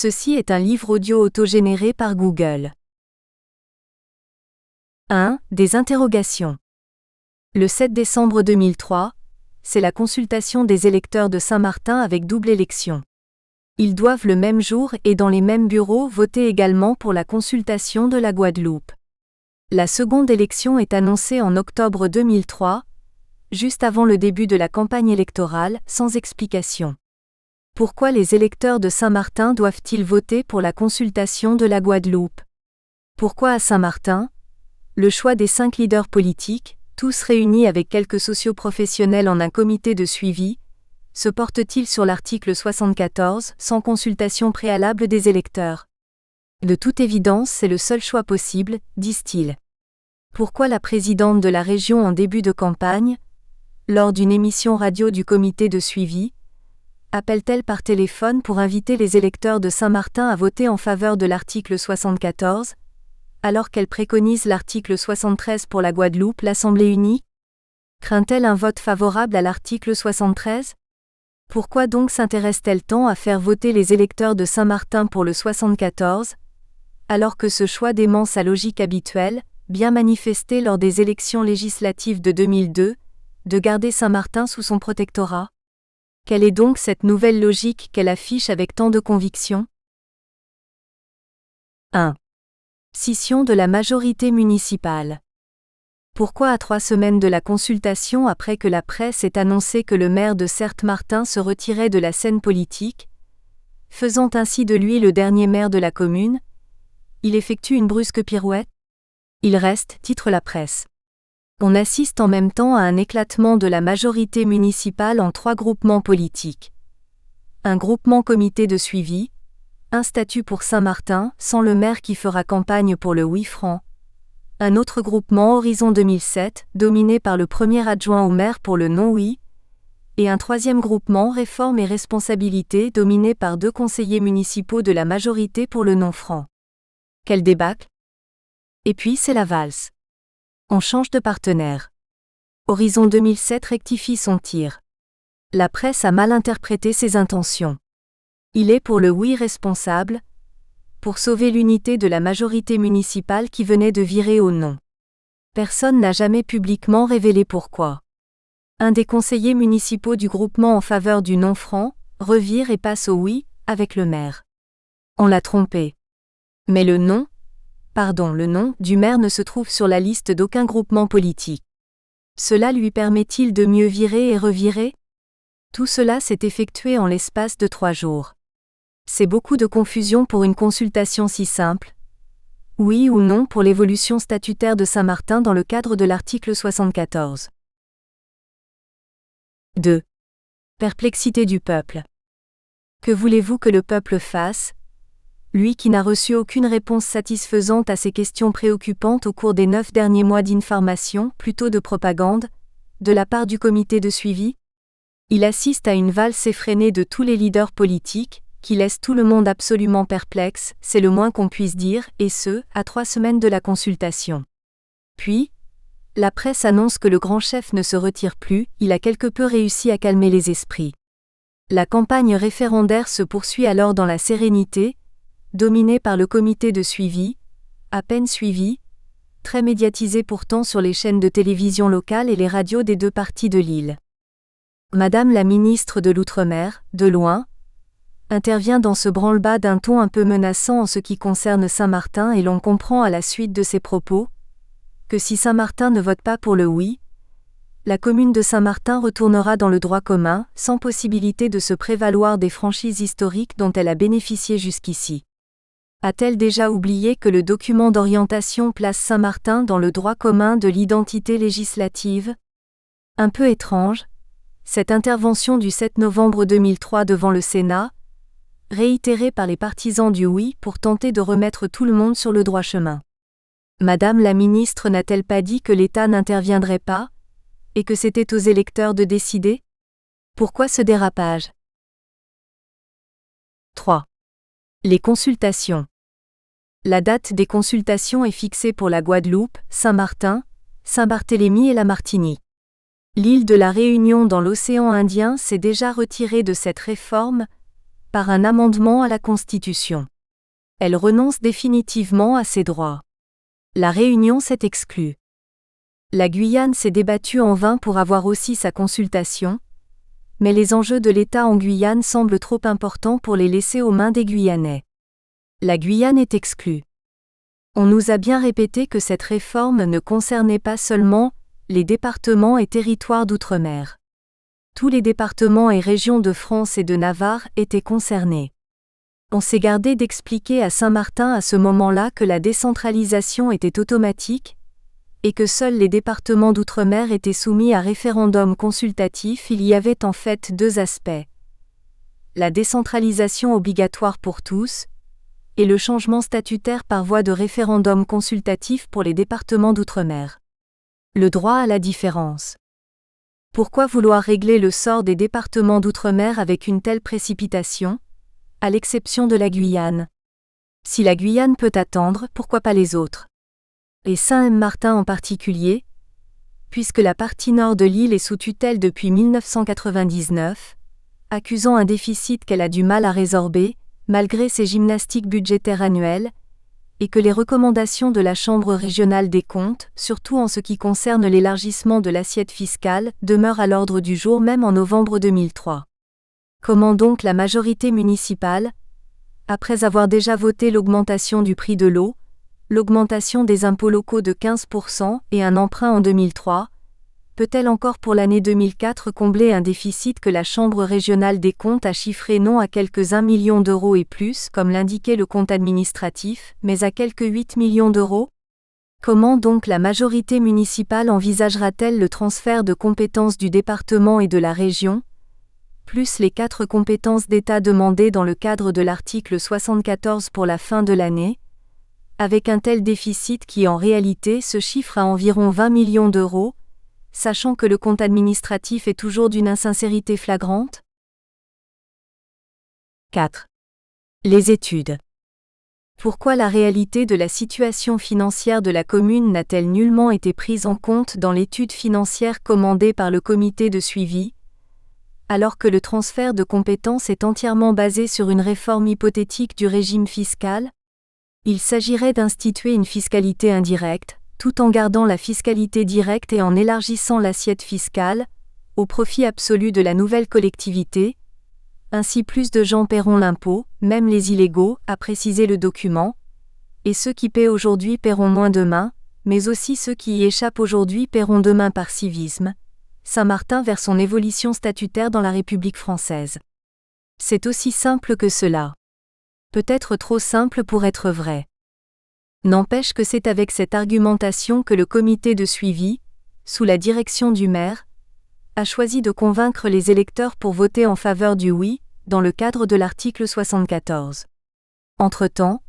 Ceci est un livre audio autogénéré par Google. 1. Des interrogations. Le 7 décembre 2003, c'est la consultation des électeurs de Saint-Martin avec double élection. Ils doivent le même jour et dans les mêmes bureaux voter également pour la consultation de la Guadeloupe. La seconde élection est annoncée en octobre 2003, juste avant le début de la campagne électorale, sans explication. Pourquoi les électeurs de Saint-Martin doivent-ils voter pour la consultation de la Guadeloupe? Pourquoi à Saint-Martin? Le choix des 5 leaders politiques, tous réunis avec quelques socioprofessionnels en un comité de suivi, se porte-t-il sur l'article 74, sans consultation préalable des électeurs? De toute évidence, c'est le seul choix possible, disent-ils. Pourquoi la présidente de la région en début de campagne, lors d'une émission radio du comité de suivi, appelle-t-elle par téléphone pour inviter les électeurs de Saint-Martin à voter en faveur de l'article 74, alors qu'elle préconise l'article 73 pour la Guadeloupe, l'Assemblée unie? Craint-elle un vote favorable à l'article 73? Pourquoi donc s'intéresse-t-elle tant à faire voter les électeurs de Saint-Martin pour le 74, alors que ce choix dément sa logique habituelle, bien manifestée lors des élections législatives de 2002, de garder Saint-Martin sous son protectorat? Quelle est donc cette nouvelle logique qu'elle affiche avec tant de conviction? 1. Scission de la majorité municipale. Pourquoi à 3 semaines de la consultation après que la presse ait annoncé que le maire de Certes-Martin se retirait de la scène politique, faisant ainsi de lui le dernier maire de la commune, il effectue une brusque pirouette? Il reste, titre la presse. On assiste en même temps à un éclatement de la majorité municipale en 3 groupements politiques. Un groupement comité de suivi, un statut pour Saint-Martin, sans le maire qui fera campagne pour le oui franc. Un autre groupement Horizon 2007, dominé par le premier adjoint au maire pour le non-oui. Et un troisième groupement Réforme et Responsabilité, dominé par 2 conseillers municipaux de la majorité pour le non-franc. Quel débâcle! Et puis c'est la valse. On change de partenaire. Horizon 2007 rectifie son tir. La presse a mal interprété ses intentions. Il est pour le oui responsable, pour sauver l'unité de la majorité municipale qui venait de virer au non. Personne n'a jamais publiquement révélé pourquoi. Un des conseillers municipaux du groupement en faveur du non-franc revire et passe au oui, avec le maire. On l'a trompé. Mais le nom du maire ne se trouve sur la liste d'aucun groupement politique. Cela lui permet-il de mieux virer et revirer? Tout cela s'est effectué en l'espace de 3 jours. C'est beaucoup de confusion pour une consultation si simple. Oui ou non pour l'évolution statutaire de Saint-Martin dans le cadre de l'article 74. 2. Perplexité du peuple. Que voulez-vous que le peuple fasse? Lui qui n'a reçu aucune réponse satisfaisante à ces questions préoccupantes au cours des 9 derniers mois d'information, plutôt de propagande, de la part du comité de suivi? Il assiste à une valse effrénée de tous les leaders politiques, qui laisse tout le monde absolument perplexe, c'est le moins qu'on puisse dire, et ce, à 3 semaines de la consultation. Puis, la presse annonce que le grand chef ne se retire plus, il a quelque peu réussi à calmer les esprits. La campagne référendaire se poursuit alors dans la sérénité, dominée par le comité de suivi, à peine suivi, très médiatisé pourtant sur les chaînes de télévision locales et les radios des 2 parties de l'île. Madame la ministre de l'Outre-mer, de loin, intervient dans ce branle-bas d'un ton un peu menaçant en ce qui concerne Saint-Martin et l'on comprend à la suite de ses propos que si Saint-Martin ne vote pas pour le oui, la commune de Saint-Martin retournera dans le droit commun, sans possibilité de se prévaloir des franchises historiques dont elle a bénéficié jusqu'ici. A-t-elle déjà oublié que le document d'orientation place Saint-Martin dans le droit commun de l'identité législative? Un peu étrange, cette intervention du 7 novembre 2003 devant le Sénat, réitérée par les partisans du oui pour tenter de remettre tout le monde sur le droit chemin. Madame la ministre n'a-t-elle pas dit que l'État n'interviendrait pas, et que c'était aux électeurs de décider? Pourquoi ce dérapage? 3. Les consultations. La date des consultations est fixée pour la Guadeloupe, Saint-Martin, Saint-Barthélemy et la Martinique. L'île de la Réunion dans l'océan Indien s'est déjà retirée de cette réforme, par un amendement à la Constitution. Elle renonce définitivement à ses droits. La Réunion s'est exclue. La Guyane s'est débattue en vain pour avoir aussi sa consultation, mais les enjeux de l'État en Guyane semblent trop importants pour les laisser aux mains des Guyanais. La Guyane est exclue. On nous a bien répété que cette réforme ne concernait pas seulement les départements et territoires d'outre-mer. Tous les départements et régions de France et de Navarre étaient concernés. On s'est gardé d'expliquer à Saint-Martin à ce moment-là que la décentralisation était automatique, et que seuls les départements d'outre-mer étaient soumis à référendum consultatif. Il y avait en fait deux aspects. La décentralisation obligatoire pour tous, et le changement statutaire par voie de référendum consultatif pour les départements d'outre-mer. Le droit à la différence. Pourquoi vouloir régler le sort des départements d'outre-mer avec une telle précipitation, à l'exception de la Guyane? Si la Guyane peut attendre, pourquoi pas les autres? Et Saint-Martin en particulier, puisque la partie nord de l'île est sous tutelle depuis 1999, accusant un déficit qu'elle a du mal à résorber, malgré ses gymnastiques budgétaires annuelles, et que les recommandations de la Chambre régionale des comptes, surtout en ce qui concerne l'élargissement de l'assiette fiscale, demeurent à l'ordre du jour même en novembre 2003. Comment donc la majorité municipale, après avoir déjà voté l'augmentation du prix de l'eau, l'augmentation des impôts locaux de 15% et un emprunt en 2003, peut-elle encore pour l'année 2004 combler un déficit que la Chambre régionale des comptes a chiffré non à quelques 1 million d'euros et plus, comme l'indiquait le compte administratif, mais à quelques 8 millions d'euros? Comment donc la majorité municipale envisagera-t-elle le transfert de compétences du département et de la région, plus les 4 compétences d'État demandées dans le cadre de l'article 74 pour la fin de l'année, avec un tel déficit qui en réalité se chiffre à environ 20 millions d'euros, sachant que le compte administratif est toujours d'une insincérité flagrante? 4. Les études. Pourquoi la réalité de la situation financière de la commune n'a-t-elle nullement été prise en compte dans l'étude financière commandée par le comité de suivi, alors que le transfert de compétences est entièrement basé sur une réforme hypothétique du régime fiscal? Il s'agirait d'instituer une fiscalité indirecte, tout en gardant la fiscalité directe et en élargissant l'assiette fiscale, au profit absolu de la nouvelle collectivité. Ainsi plus de gens paieront l'impôt, même les illégaux, a précisé le document, et ceux qui paient aujourd'hui paieront moins demain, mais aussi ceux qui y échappent aujourd'hui paieront demain par civisme. Saint-Martin vers son évolution statutaire dans la République française. C'est aussi simple que cela. Peut-être trop simple pour être vrai. N'empêche que c'est avec cette argumentation que le comité de suivi, sous la direction du maire, a choisi de convaincre les électeurs pour voter en faveur du oui, dans le cadre de l'article 74. Entre-temps,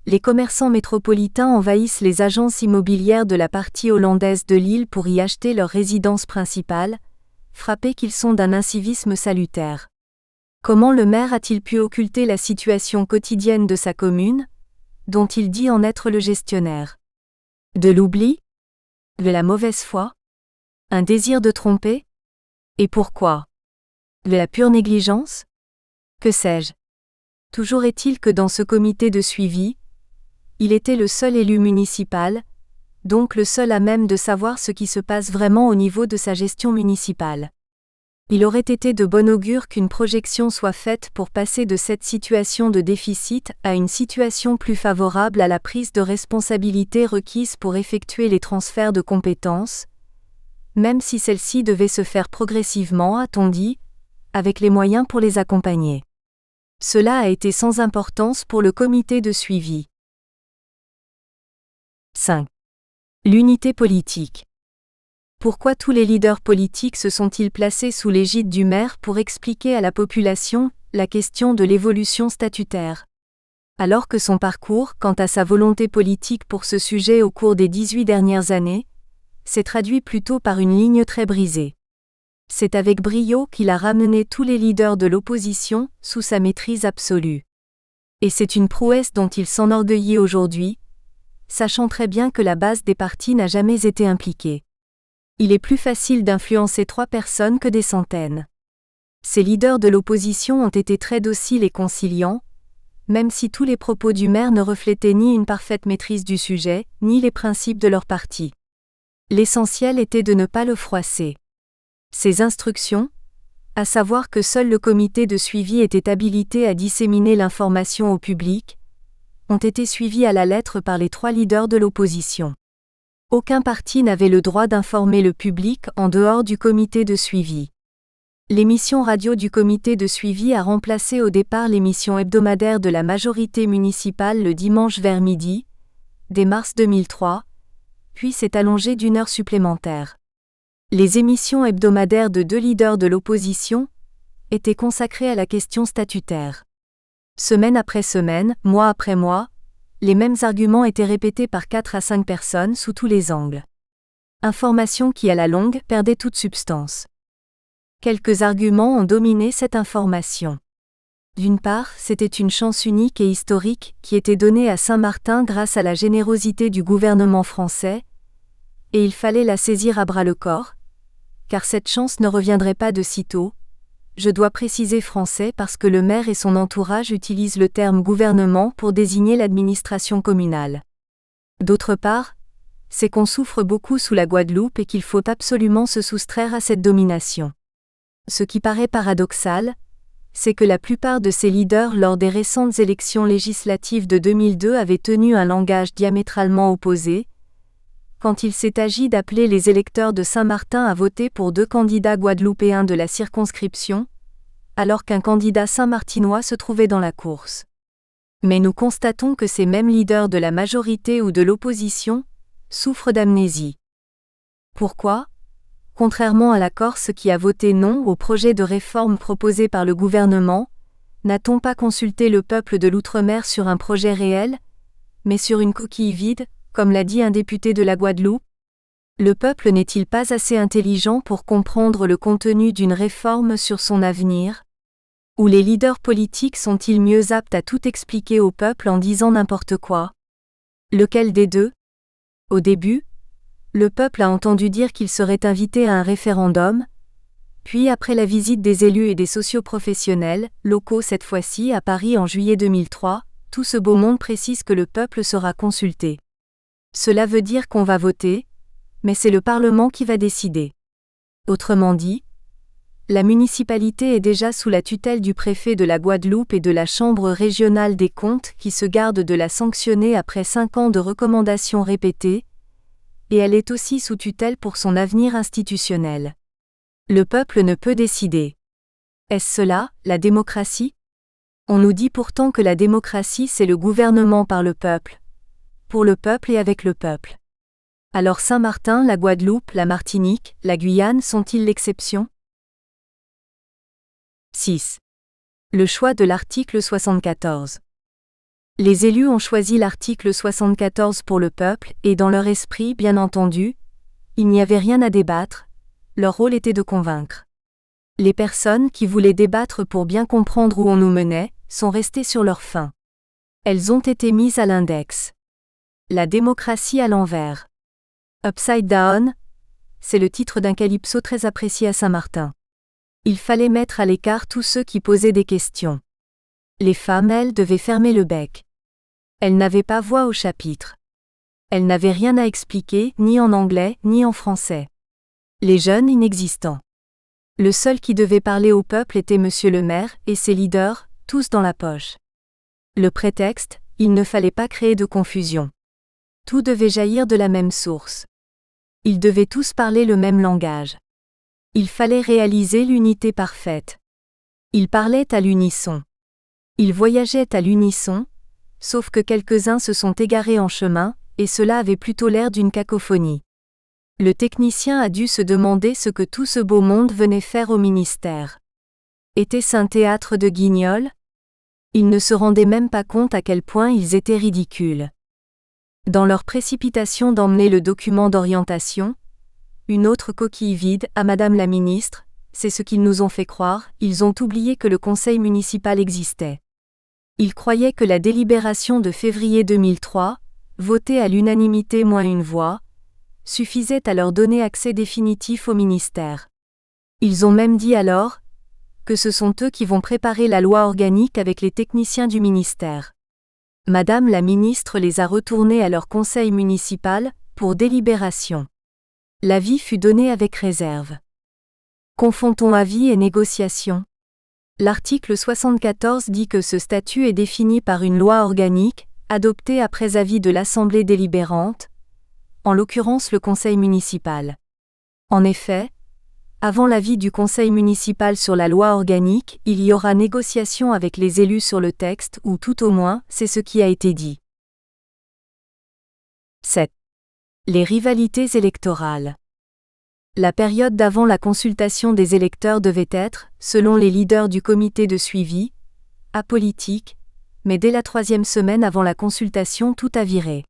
les commerçants métropolitains envahissent les agences immobilières de la partie hollandaise de l'île pour y acheter leur résidence principale, frappés qu'ils sont d'un incivisme salutaire. Comment le maire a-t-il pu occulter la situation quotidienne de sa commune, dont il dit en être le gestionnaire? De l'oubli? De la mauvaise foi? Un désir de tromper? Et pourquoi? De la pure négligence? Que sais-je? Toujours est-il que dans ce comité de suivi, il était le seul élu municipal, donc le seul à même de savoir ce qui se passe vraiment au niveau de sa gestion municipale. Il aurait été de bon augure qu'une projection soit faite pour passer de cette situation de déficit à une situation plus favorable à la prise de responsabilité requise pour effectuer les transferts de compétences, même si celle-ci devait se faire progressivement, a-t-on dit, avec les moyens pour les accompagner. Cela a été sans importance pour le comité de suivi. 5. L'unité politique. Pourquoi tous les leaders politiques se sont-ils placés sous l'égide du maire pour expliquer à la population la question de l'évolution statutaire? Alors que son parcours, quant à sa volonté politique pour ce sujet au cours des 18 dernières années, s'est traduit plutôt par une ligne très brisée. C'est avec brio qu'il a ramené tous les leaders de l'opposition sous sa maîtrise absolue. Et c'est une prouesse dont il s'enorgueillit aujourd'hui, sachant très bien que la base des partis n'a jamais été impliquée. Il est plus facile d'influencer 3 personnes que des centaines. Ces leaders de l'opposition ont été très dociles et conciliants, même si tous les propos du maire ne reflétaient ni une parfaite maîtrise du sujet, ni les principes de leur parti. L'essentiel était de ne pas le froisser. Ces instructions, à savoir que seul le comité de suivi était habilité à disséminer l'information au public, ont été suivies à la lettre par les 3 leaders de l'opposition. Aucun parti n'avait le droit d'informer le public en dehors du comité de suivi. L'émission radio du comité de suivi a remplacé au départ l'émission hebdomadaire de la majorité municipale le dimanche vers midi, dès mars 2003, puis s'est allongée d'1 heure supplémentaire. Les émissions hebdomadaires de 2 leaders de l'opposition étaient consacrées à la question statutaire. Semaine après semaine, mois après mois, les mêmes arguments étaient répétés par 4 à 5 personnes sous tous les angles. Information qui à la longue perdait toute substance. Quelques arguments ont dominé cette information. D'une part, c'était une chance unique et historique qui était donnée à Saint-Martin grâce à la générosité du gouvernement français, et il fallait la saisir à bras-le-corps, car cette chance ne reviendrait pas de sitôt. Je dois préciser français parce que le maire et son entourage utilisent le terme gouvernement pour désigner l'administration communale. D'autre part, c'est qu'on souffre beaucoup sous la Guadeloupe et qu'il faut absolument se soustraire à cette domination. Ce qui paraît paradoxal, c'est que la plupart de ces leaders lors des récentes élections législatives de 2002 avaient tenu un langage diamétralement opposé, quand il s'est agi d'appeler les électeurs de Saint-Martin à voter pour 2 candidats guadeloupéens de la circonscription, alors qu'un candidat saint-martinois se trouvait dans la course. Mais nous constatons que ces mêmes leaders de la majorité ou de l'opposition souffrent d'amnésie. Pourquoi ? Contrairement à la Corse qui a voté non au projet de réforme proposé par le gouvernement, n'a-t-on pas consulté le peuple de l'Outre-mer sur un projet réel, mais sur une coquille vide, comme l'a dit un député de la Guadeloupe? Le peuple n'est-il pas assez intelligent pour comprendre le contenu d'une réforme sur son avenir? Ou les leaders politiques sont-ils mieux aptes à tout expliquer au peuple en disant n'importe quoi? Lequel des deux? Au début, le peuple a entendu dire qu'il serait invité à un référendum, puis après la visite des élus et des socioprofessionnels, locaux cette fois-ci à Paris en juillet 2003, tout ce beau monde précise que le peuple sera consulté. Cela veut dire qu'on va voter, mais c'est le Parlement qui va décider. Autrement dit, la municipalité est déjà sous la tutelle du préfet de la Guadeloupe et de la Chambre régionale des comptes qui se gardent de la sanctionner après 5 ans de recommandations répétées, et elle est aussi sous tutelle pour son avenir institutionnel. Le peuple ne peut décider. Est-ce cela, la démocratie? On nous dit pourtant que la démocratie c'est le gouvernement par le peuple, pour le peuple et avec le peuple. Alors Saint-Martin, la Guadeloupe, la Martinique, la Guyane sont-ils l'exception? 6. Le choix de l'article 74. Les élus ont choisi l'article 74 pour le peuple, et dans leur esprit, bien entendu, il n'y avait rien à débattre, leur rôle était de convaincre. Les personnes qui voulaient débattre pour bien comprendre où on nous menait, sont restées sur leur faim. Elles ont été mises à l'index. La démocratie à l'envers. Upside Down, c'est le titre d'un calypso très apprécié à Saint-Martin. Il fallait mettre à l'écart tous ceux qui posaient des questions. Les femmes, elles, devaient fermer le bec. Elles n'avaient pas voix au chapitre. Elles n'avaient rien à expliquer, ni en anglais, ni en français. Les jeunes inexistants. Le seul qui devait parler au peuple était Monsieur le maire, et ses leaders, tous dans la poche. Le prétexte, il ne fallait pas créer de confusion. Tout devait jaillir de la même source. Ils devaient tous parler le même langage. Il fallait réaliser l'unité parfaite. Ils parlaient à l'unisson. Ils voyageaient à l'unisson, sauf que quelques-uns se sont égarés en chemin, et cela avait plutôt l'air d'une cacophonie. Le technicien a dû se demander ce que tout ce beau monde venait faire au ministère. Était-ce un théâtre de guignols? Ils ne se rendaient même pas compte à quel point ils étaient ridicules. Dans leur précipitation d'emmener le document d'orientation, une autre coquille vide, à Madame la ministre, c'est ce qu'ils nous ont fait croire, ils ont oublié que le conseil municipal existait. Ils croyaient que la délibération de février 2003, votée à l'unanimité moins une voix, suffisait à leur donner accès définitif au ministère. Ils ont même dit alors, que ce sont eux qui vont préparer la loi organique avec les techniciens du ministère. Madame la ministre les a retournés à leur conseil municipal, pour délibération. L'avis fut donné avec réserve. Confond-on avis et négociation ? L'article 74 dit que ce statut est défini par une loi organique, adoptée après avis de l'Assemblée délibérante, en l'occurrence le conseil municipal. En effet, avant l'avis du conseil municipal sur la loi organique, il y aura négociation avec les élus sur le texte ou tout au moins, c'est ce qui a été dit. 7. Les rivalités électorales. La période d'avant la consultation des électeurs devait être, selon les leaders du comité de suivi, apolitique, mais dès la 3e semaine avant la consultation tout a viré.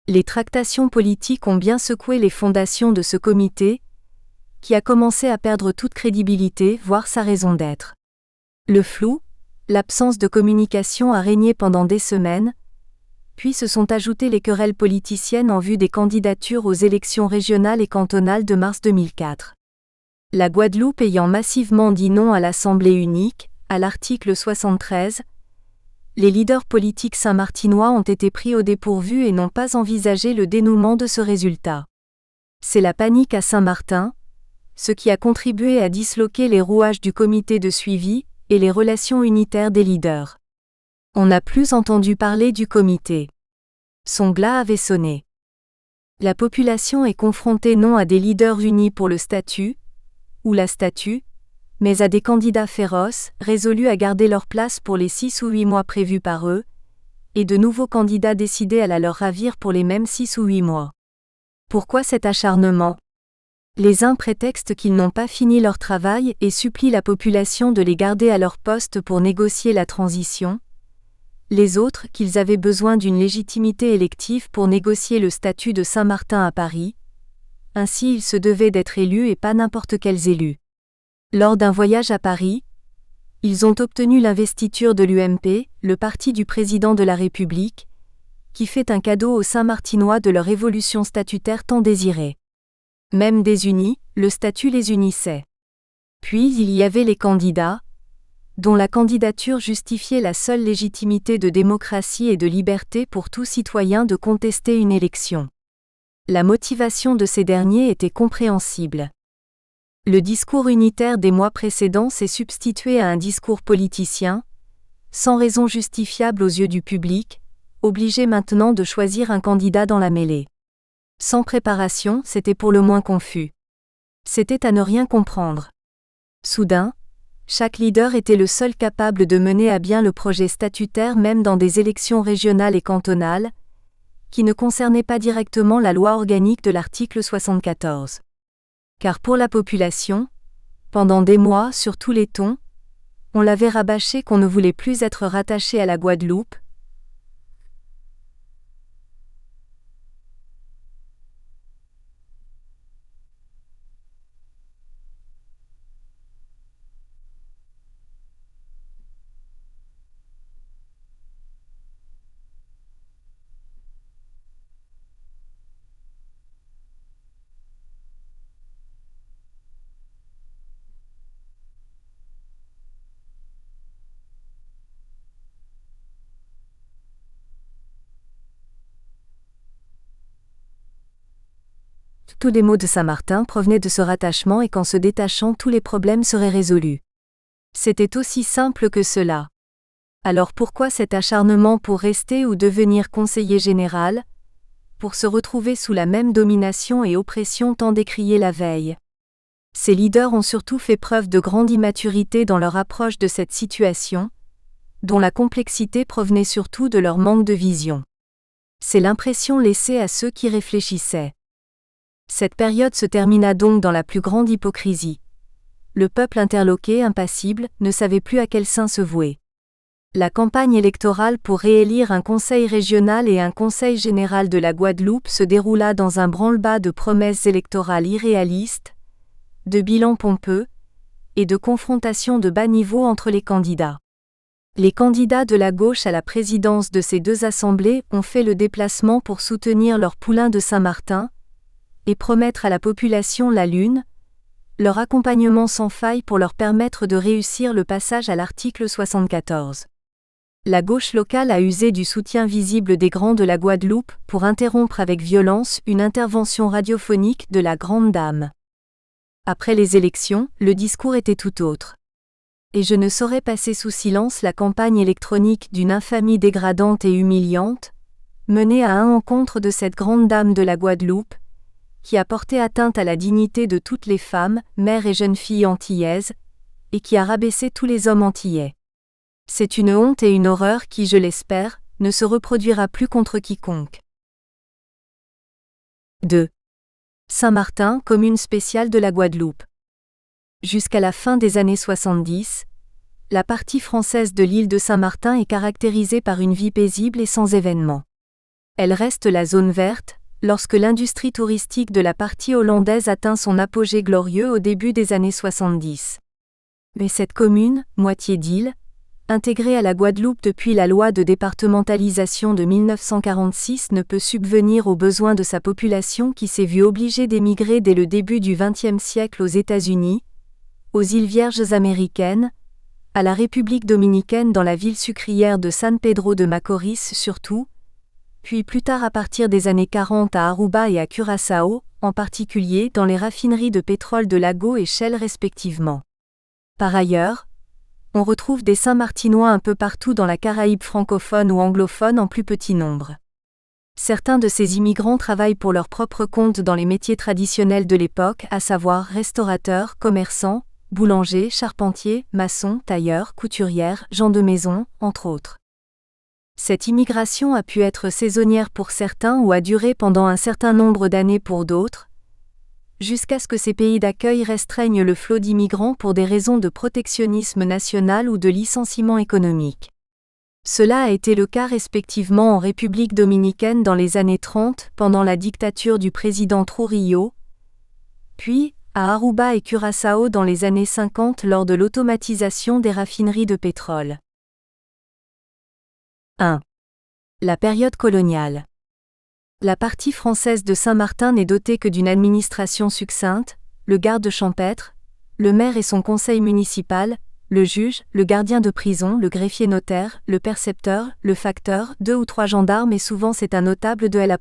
Les tractations politiques ont bien secoué les fondations de ce comité, qui a commencé à perdre toute crédibilité, voire sa raison d'être. Le flou, l'absence de communication a régné pendant des semaines, puis se sont ajoutées les querelles politiciennes en vue des candidatures aux élections régionales et cantonales de mars 2004. La Guadeloupe ayant massivement dit non à l'Assemblée unique, à l'article 73, les leaders politiques saint-martinois ont été pris au dépourvu et n'ont pas envisagé le dénouement de ce résultat. C'est la panique à Saint-Martin, ce qui a contribué à disloquer les rouages du comité de suivi et les relations unitaires des leaders. On n'a plus entendu parler du comité. Son glas avait sonné. La population est confrontée non à des leaders unis pour le statut, ou la statue, mais à des candidats féroces, résolus à garder leur place pour les 6 ou 8 mois prévus par eux, et de nouveaux candidats décidés à la leur ravir pour les mêmes 6 ou 8 mois. Pourquoi cet acharnement ? Les uns prétextent qu'ils n'ont pas fini leur travail et supplient la population de les garder à leur poste pour négocier la transition. Les autres qu'ils avaient besoin d'une légitimité élective pour négocier le statut de Saint-Martin à Paris. Ainsi ils se devaient d'être élus et pas n'importe quels élus. Lors d'un voyage à Paris, ils ont obtenu l'investiture de l'UMP, le parti du président de la République, qui fait un cadeau aux Saint-Martinois de leur évolution statutaire tant désirée. Même désunis, le statut les unissait. Puis il y avait les candidats, dont la candidature justifiait la seule légitimité de démocratie et de liberté pour tout citoyen de contester une élection. La motivation de ces derniers était compréhensible. Le discours unitaire des mois précédents s'est substitué à un discours politicien, sans raison justifiable aux yeux du public, obligé maintenant de choisir un candidat dans la mêlée. Sans préparation, c'était pour le moins confus. C'était à ne rien comprendre. Soudain, chaque leader était le seul capable de mener à bien le projet statutaire même dans des élections régionales et cantonales, qui ne concernaient pas directement la loi organique de l'article 74. Car pour la population, pendant des mois sur tous les tons, on l'avait rabâché qu'on ne voulait plus être rattaché à la Guadeloupe, tous les maux de Saint-Martin provenaient de ce rattachement et qu'en se détachant tous les problèmes seraient résolus. C'était aussi simple que cela. Alors pourquoi cet acharnement pour rester ou devenir conseiller général, pour se retrouver sous la même domination et oppression tant décriée la veille ? Ces leaders ont surtout fait preuve de grande immaturité dans leur approche de cette situation, dont la complexité provenait surtout de leur manque de vision. C'est l'impression laissée à ceux qui réfléchissaient. Cette période se termina donc dans la plus grande hypocrisie. Le peuple interloqué, impassible, ne savait plus à quel saint se vouer. La campagne électorale pour réélire un conseil régional et un conseil général de la Guadeloupe se déroula dans un branle-bas de promesses électorales irréalistes, de bilans pompeux, et de confrontations de bas niveau entre les candidats. Les candidats de la gauche à la présidence de ces deux assemblées ont fait le déplacement pour soutenir leur poulain de Saint-Martin, et promettre à la population la lune, leur accompagnement sans faille pour leur permettre de réussir le passage à l'article 74. La gauche locale a usé du soutien visible des grands de la Guadeloupe pour interrompre avec violence une intervention radiophonique de la Grande Dame. Après les élections, le discours était tout autre. Et je ne saurais passer sous silence la campagne électronique d'une infamie dégradante et humiliante, menée à un encontre de cette grande dame de la Guadeloupe, qui a porté atteinte à la dignité de toutes les femmes, mères et jeunes filles antillaises, et qui a rabaissé tous les hommes antillais. C'est une honte et une horreur qui, je l'espère, ne se reproduira plus contre quiconque. 2. Saint-Martin, commune spéciale de la Guadeloupe. Jusqu'à la fin des années 70, la partie française de l'île de Saint-Martin est caractérisée par une vie paisible et sans événements. Elle reste la zone verte, lorsque l'industrie touristique de la partie hollandaise atteint son apogée glorieux au début des années 70. Mais cette commune, moitié d'île, intégrée à la Guadeloupe depuis la loi de départementalisation de 1946, ne peut subvenir aux besoins de sa population qui s'est vue obligée d'émigrer dès le début du XXe siècle aux États-Unis, aux îles Vierges américaines, à la République dominicaine dans la ville sucrière de San Pedro de Macorís surtout, puis plus tard à partir des années 40 à Aruba et à Curaçao, en particulier dans les raffineries de pétrole de Lago et Shell respectivement. Par ailleurs, on retrouve des Saint-Martinois un peu partout dans la Caraïbe francophone ou anglophone en plus petit nombre. Certains de ces immigrants travaillent pour leur propre compte dans les métiers traditionnels de l'époque, à savoir restaurateurs, commerçants, boulangers, charpentiers, maçons, tailleurs, couturières, gens de maison, entre autres. Cette immigration a pu être saisonnière pour certains ou a duré pendant un certain nombre d'années pour d'autres, jusqu'à ce que ces pays d'accueil restreignent le flot d'immigrants pour des raisons de protectionnisme national ou de licenciement économique. Cela a été le cas respectivement en République dominicaine dans les années 30 pendant la dictature du président Trujillo, puis à Aruba et Curaçao dans les années 50 lors de l'automatisation des raffineries de pétrole. 1. La période coloniale. La partie française de Saint-Martin n'est dotée que d'une administration succincte, le garde champêtre, le maire et son conseil municipal, le juge, le gardien de prison, le greffier notaire, le percepteur, le facteur, 2 ou 3 gendarmes et souvent c'est un notable de L'.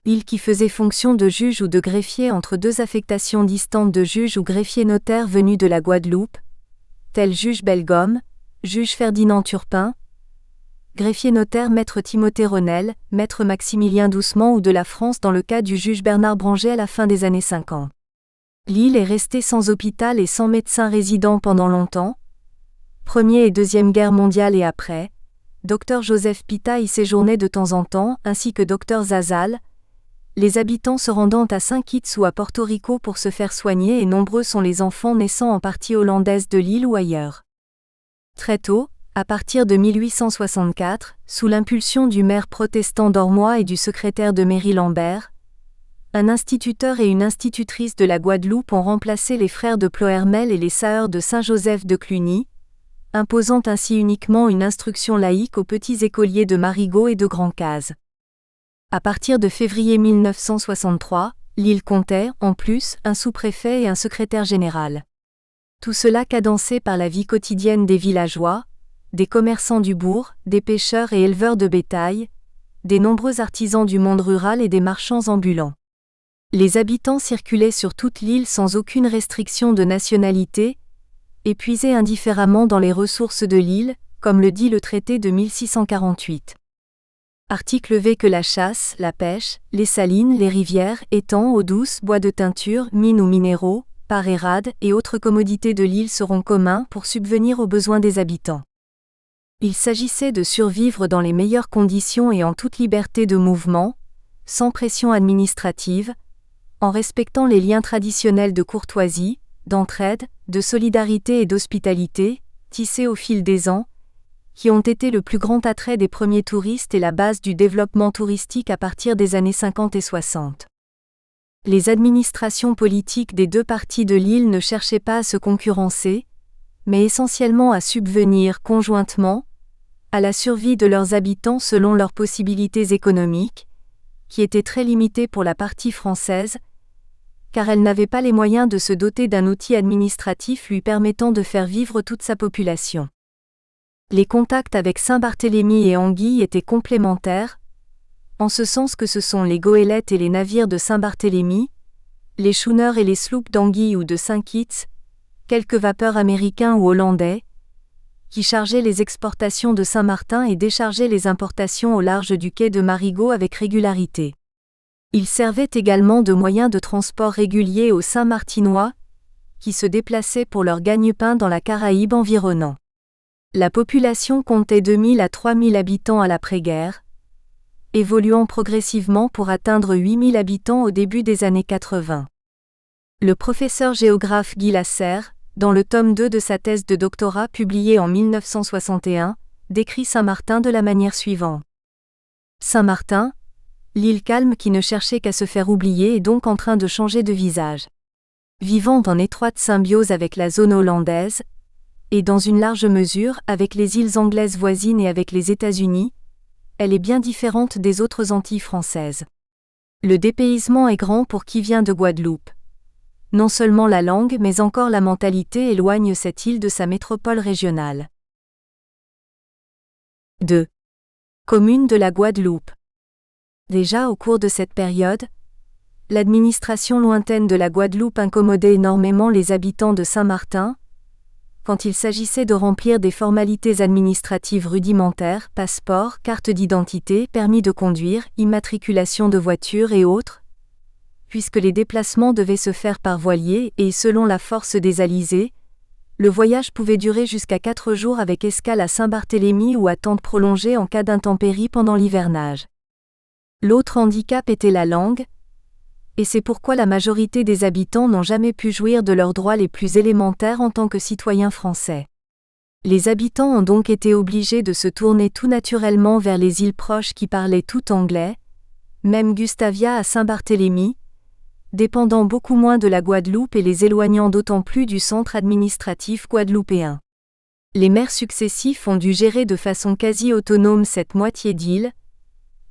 Il qui faisait fonction de juge ou de greffier entre 2 affectations distantes de juge ou greffier notaire venus de la Guadeloupe, tel juge Bellegomme, juge Ferdinand Turpin, greffier notaire maître Timothée Ronel, maître Maximilien Doucement ou de la France dans le cas du juge Bernard Branger à la fin des années 50. L'île est restée sans hôpital et sans médecin résident pendant longtemps. Première et Deuxième Guerre mondiale et après, Dr Joseph Pita y séjournait de temps en temps, ainsi que Dr Zazal, les habitants se rendant à Saint-Kitts ou à Porto Rico pour se faire soigner et nombreux sont les enfants naissant en partie hollandaise de l'île ou ailleurs. Très tôt, à partir de 1864, sous l'impulsion du maire protestant d'Ormois et du secrétaire de mairie Lambert, un instituteur et une institutrice de la Guadeloupe ont remplacé les frères de Plohermel et les sœurs de Saint-Joseph de Cluny, imposant ainsi uniquement une instruction laïque aux petits écoliers de Marigot et de Grand-Case. À partir de février 1963, l'île comptait, en plus, un sous-préfet et un secrétaire général. Tout cela cadencé par la vie quotidienne des villageois, des commerçants du bourg, des pêcheurs et éleveurs de bétail, des nombreux artisans du monde rural et des marchands ambulants. Les habitants circulaient sur toute l'île sans aucune restriction de nationalité, et puisaient indifféremment dans les ressources de l'île, comme le dit le traité de 1648. Article V que la chasse, la pêche, les salines, les rivières, étangs, eaux douces, bois de teinture, mines ou minéraux, parérades et autres commodités de l'île seront communs pour subvenir aux besoins des habitants. Il s'agissait de survivre dans les meilleures conditions et en toute liberté de mouvement, sans pression administrative, en respectant les liens traditionnels de courtoisie, d'entraide, de solidarité et d'hospitalité, tissés au fil des ans, qui ont été le plus grand attrait des premiers touristes et la base du développement touristique à partir des années 50 et 60. Les administrations politiques des 2 parties de l'île ne cherchaient pas à se concurrencer, mais essentiellement à subvenir conjointement à la survie de leurs habitants selon leurs possibilités économiques, qui étaient très limitées pour la partie française, car elle n'avait pas les moyens de se doter d'un outil administratif lui permettant de faire vivre toute sa population. Les contacts avec Saint-Barthélemy et Anguille étaient complémentaires, en ce sens que ce sont les goélettes et les navires de Saint-Barthélemy, les schooners et les sloops d'Anguille ou de Saint-Kitts, quelques vapeurs américains ou hollandais, qui chargeaient les exportations de Saint-Martin et déchargeaient les importations au large du quai de Marigot avec régularité. Ils servaient également de moyens de transport réguliers aux Saint-Martinois, qui se déplaçaient pour leur gagne-pain dans la Caraïbe environnant. La population comptait 2000 à 3000 habitants à l'après-guerre, évoluant progressivement pour atteindre 8000 habitants au début des années 80. Le professeur géographe Guy Lasserre, dans le tome 2 de sa thèse de doctorat publiée en 1961, décrit Saint-Martin de la manière suivante. Saint-Martin, l'île calme qui ne cherchait qu'à se faire oublier est donc en train de changer de visage. Vivant en étroite symbiose avec la zone hollandaise, et dans une large mesure avec les îles anglaises voisines et avec les États-Unis, elle est bien différente des autres Antilles françaises. Le dépaysement est grand pour qui vient de Guadeloupe. Non seulement la langue mais encore la mentalité éloigne cette île de sa métropole régionale. 2. Commune de la Guadeloupe. Déjà au cours de cette période, l'administration lointaine de la Guadeloupe incommodait énormément les habitants de Saint-Martin, quand il s'agissait de remplir des formalités administratives rudimentaires, passeport, carte d'identité, permis de conduire, immatriculation de voiture et autres, puisque les déplacements devaient se faire par voilier et selon la force des alizés, le voyage pouvait durer jusqu'à 4 jours avec escale à Saint-Barthélemy ou attente prolongée en cas d'intempéries pendant l'hivernage. L'autre handicap était la langue, et c'est pourquoi la majorité des habitants n'ont jamais pu jouir de leurs droits les plus élémentaires en tant que citoyens français. Les habitants ont donc été obligés de se tourner tout naturellement vers les îles proches qui parlaient tout anglais, même Gustavia à Saint-Barthélemy, dépendant beaucoup moins de la Guadeloupe et les éloignant d'autant plus du centre administratif guadeloupéen. Les maires successifs ont dû gérer de façon quasi autonome cette moitié d'île,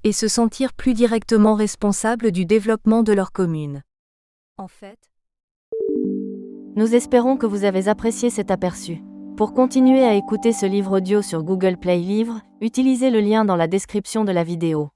et se sentir plus directement responsables du développement de leur commune. En fait, nous espérons que vous avez apprécié cet aperçu. Pour continuer à écouter ce livre audio sur Google Play Livres, utilisez le lien dans la description de la vidéo.